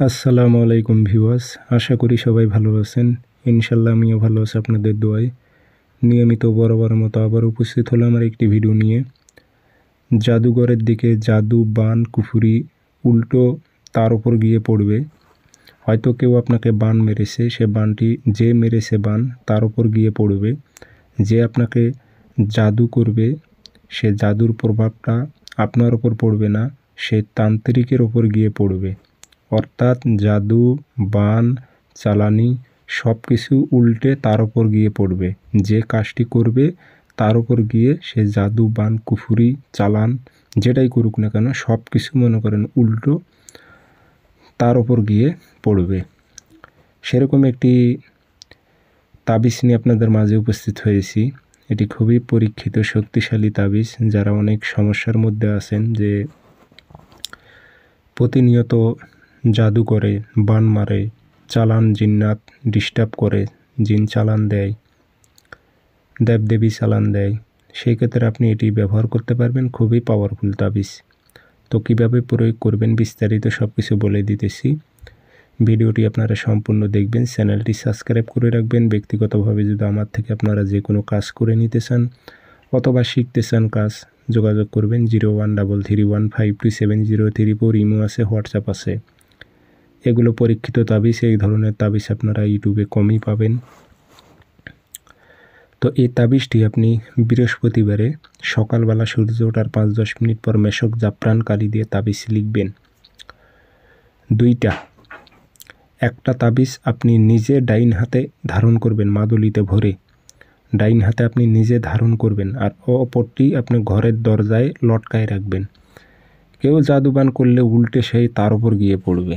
আসসালামু আলাইকুম ভিউয়ার্স, আশা করি সবাই ভালো আছেন। ইনশাল্লাহ আমিও ভালো আছি আপনাদের দোয়ায়। নিয়মিত বরাবরের মতো আবার উপস্থিত হলাম আমার একটি ভিডিও নিয়ে। জাদুঘরের দিকে জাদু বান কুফুরি উল্টো তার উপর গিয়ে পড়বে। হয়তো কেউ আপনাকে বান মেরেছে, সে বানটি যে মেরেছে বান তার উপর গিয়ে পড়বে। যে আপনাকে জাদু করবে সে জাদুর প্রভাবটা আপনার ওপর পড়বে না, সে তান্ত্রিকের ওপর গিয়ে পড়বে। অর্থাৎ জাদু বান চালানি সব কিছু উল্টে তার ওপর গিয়ে পড়বে। যে কাজটি করবে তার ওপর গিয়ে সে জাদু বান কুফুরি চালান যেটাই করুক না কেন সব কিছু মনে করেন উল্টো তার ওপর গিয়ে পড়বে। সেরকম একটি তাবিজ নিয়ে আপনাদের মাঝে উপস্থিত হয়েছি। এটি খুবই পরীক্ষিত শক্তিশালী তাবিজ। যারা অনেক সমস্যার মধ্যে আছেন, যে প্রতিনিয়ত জাদু করে, বান মারে, চালান জিন্নাত ডিস্টার্ব করে, জিন চালান দেয়, দেবদেবী চালান দেয়, সেই ক্ষেত্রে আপনি এটি ব্যবহার করতে পারবেন। খুবই পাওয়ারফুল তাবিজ। তো কীভাবে প্রয়োগ করবেন বিস্তারিত সব কিছু বলে দিতেছি। ভিডিওটি আপনারা সম্পূর্ণ দেখবেন, চ্যানেলটি সাবস্ক্রাইব করে রাখবেন। ব্যক্তিগতভাবে যদি আমার থেকে আপনারা যে কোনো কাজ করে নিতে চান অথবা শিখতে চান কাজ, যোগাযোগ করবেন 0133152703 ইমো আছে, হোয়াটসঅ্যাপ আছে। এগুলো পরীক্ষিত তাবিজ। এই ধরনের তাবিজ আপনারা ইউটিউবে কমই পাবেন। তো এই তাবিজটি আপনি বৃহস্পতিবারে সকালবেলা সূর্য ওঠার 5-10 মিনিট পর মেশক জাফরান কালি দিয়ে তাবিজ লিখবেন। দুইটা, একটা তাবিজ আপনি নিজে ডাইন হাতে ধারণ করবেন, মাদুলিতে ভরে ডাইন হাতে আপনি নিজে ধারণ করবেন, আর অপরটি আপনি ঘরের দরজায় লটকায় রাখবেন। কেউ জাদুবান করলে উল্টে সেই তার উপর গিয়ে পড়বে।